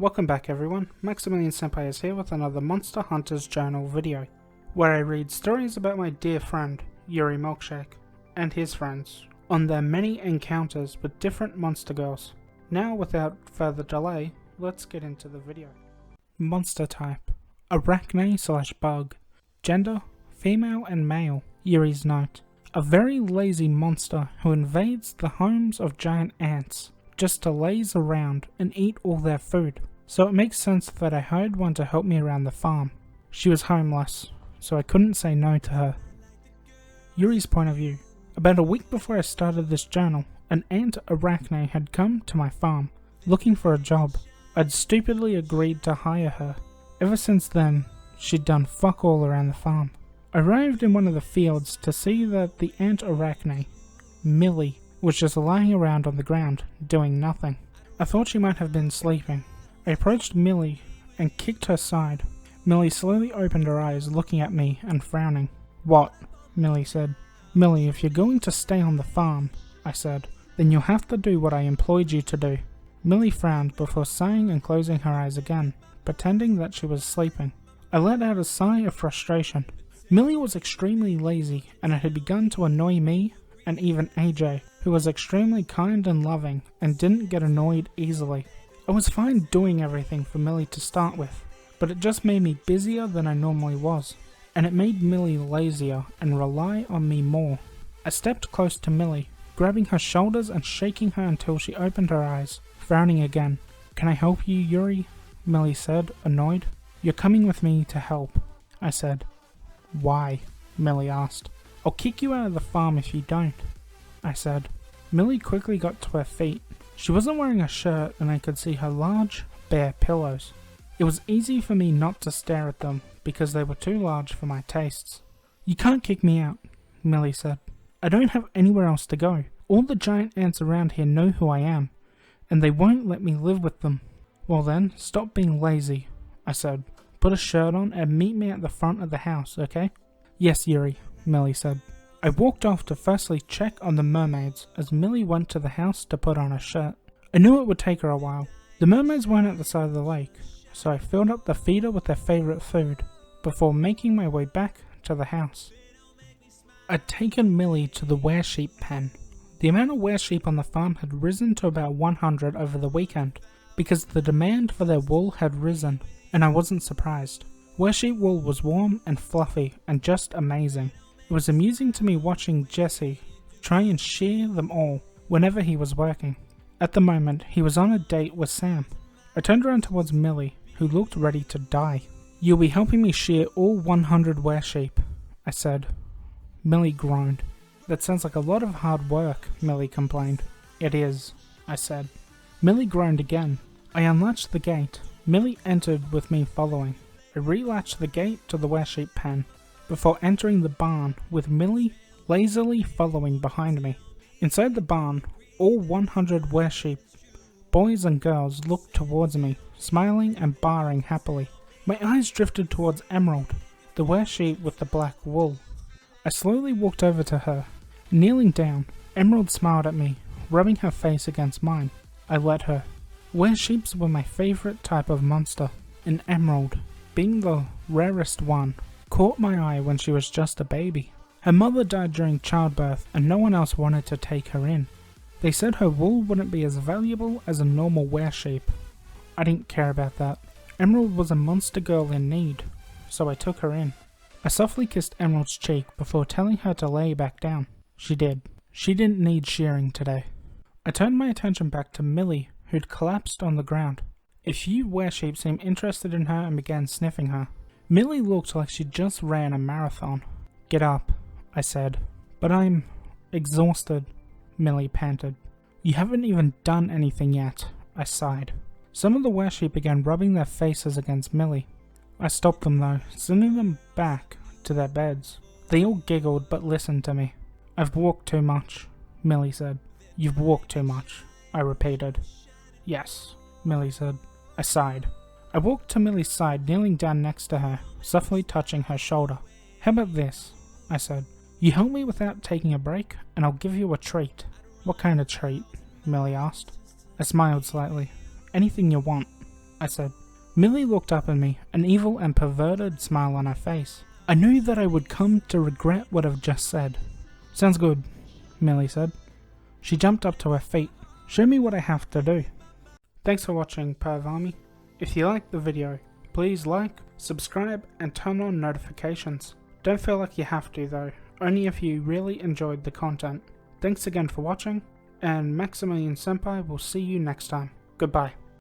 Welcome back everyone, Maximillian Senpai is here with another Monster Hunter's Journal video, where I read stories about my dear friend, Yuri Milkshake, and his friends, on their many encounters with different monster girls. Now without further delay, let's get into the video. Monster type: Arachne/bug. Gender: female and male. Yuri's note: a very lazy monster who invades the homes of giant ants just to laze around and eat all their food. So it makes sense that I hired one to help me around the farm. She was homeless, so I couldn't say no to her. Yuri's point of view: about a week before I started this journal, an ant Arachne had come to my farm, looking for a job. I'd stupidly agreed to hire her. Ever since then, she'd done fuck all around the farm. I arrived in one of the fields to see that the ant Arachne, Millie, was just lying around on the ground, doing nothing. I thought she might have been sleeping. I approached Millie and kicked her side. Millie slowly opened her eyes, looking at me and frowning. "What?" Millie said. "Millie, if you're going to stay on the farm," I said, "then you'll have to do what I employed you to do." Millie frowned before sighing and closing her eyes again, pretending that she was sleeping. I let out a sigh of frustration. Millie was extremely lazy, and it had begun to annoy me and even AJ, who was extremely kind and loving and didn't get annoyed easily. I was fine doing everything for Millie to start with, but it just made me busier than I normally was, and it made Millie lazier and rely on me more. I stepped close to Millie, grabbing her shoulders and shaking her until she opened her eyes, frowning again. "Can I help you, Yuri?" Millie said, annoyed. "You're coming with me to help," I said. "Why?" Millie asked. "I'll kick you out of the farm if you don't," I said. Millie quickly got to her feet. She wasn't wearing a shirt and I could see her large, bare pillows. It was easy for me not to stare at them because they were too large for my tastes. "You can't kick me out," Millie said. "I don't have anywhere else to go. All the giant ants around here know who I am, and they won't let me live with them." "Well then, stop being lazy," I said. "Put a shirt on and meet me at the front of the house, okay?" "Yes, Yuri," Millie said. I walked off to firstly check on the mermaids as Millie went to the house to put on a shirt. I knew it would take her a while. The mermaids weren't at the side of the lake, so I filled up the feeder with their favourite food before making my way back to the house. I'd taken Millie to the were-sheep pen. The amount of were-sheep on the farm had risen to about 100 over the weekend because the demand for their wool had risen, and I wasn't surprised. Were-sheep wool was warm and fluffy and just amazing. It was amusing to me watching Jesse try and shear them all whenever he was working. At the moment, he was on a date with Sam. I turned around towards Millie, who looked ready to die. "You'll be helping me shear all 100 were-sheep," I said. Millie groaned. "That sounds like a lot of hard work," Millie complained. "It is," I said. Millie groaned again. I unlatched the gate. Millie entered with me following. I relatched the gate to the were-sheep pen before entering the barn with Millie lazily following behind me. Inside the barn, all 100 were-sheep, boys and girls, looked towards me, smiling and barring happily. My eyes drifted towards Emerald, the were-sheep with the black wool. I slowly walked over to her. Kneeling down, Emerald smiled at me, rubbing her face against mine. I let her. Were-sheeps were my favourite type of monster, and Emerald, being the rarest one, caught my eye when she was just a baby. Her mother died during childbirth and no one else wanted to take her in. They said her wool wouldn't be as valuable as a normal were-sheep. I didn't care about that. Emerald was a monster girl in need, so I took her in. I softly kissed Emerald's cheek before telling her to lay back down. She did. She didn't need shearing today. I turned my attention back to Millie, who'd collapsed on the ground. A few were-sheep seemed interested in her and began sniffing her. Millie looked like she just ran a marathon. "Get up," I said. "But I'm exhausted," Millie panted. "You haven't even done anything yet," I sighed. Some of the were-sheep began rubbing their faces against Millie. I stopped them though, sending them back to their beds. They all giggled but listened to me. "I've walked too much," Millie said. "You've walked too much," I repeated. "Yes," Millie said. I sighed. I walked to Millie's side, kneeling down next to her, softly touching her shoulder. "How about this?" I said. "You help me without taking a break, and I'll give you a treat." "What kind of treat?" Millie asked. I smiled slightly. "Anything you want." I said. Millie looked up at me, an evil and perverted smile on her face. I knew that I would come to regret what I've just said. Sounds good, Millie said. She jumped up to her feet. Show me what I have to do. Thanks for watching, Perv Army. If you liked the video, please like, subscribe, and turn on notifications. Don't feel like you have to though, only if you really enjoyed the content. Thanks again for watching, and Maximillian Senpai will see you next time. Goodbye.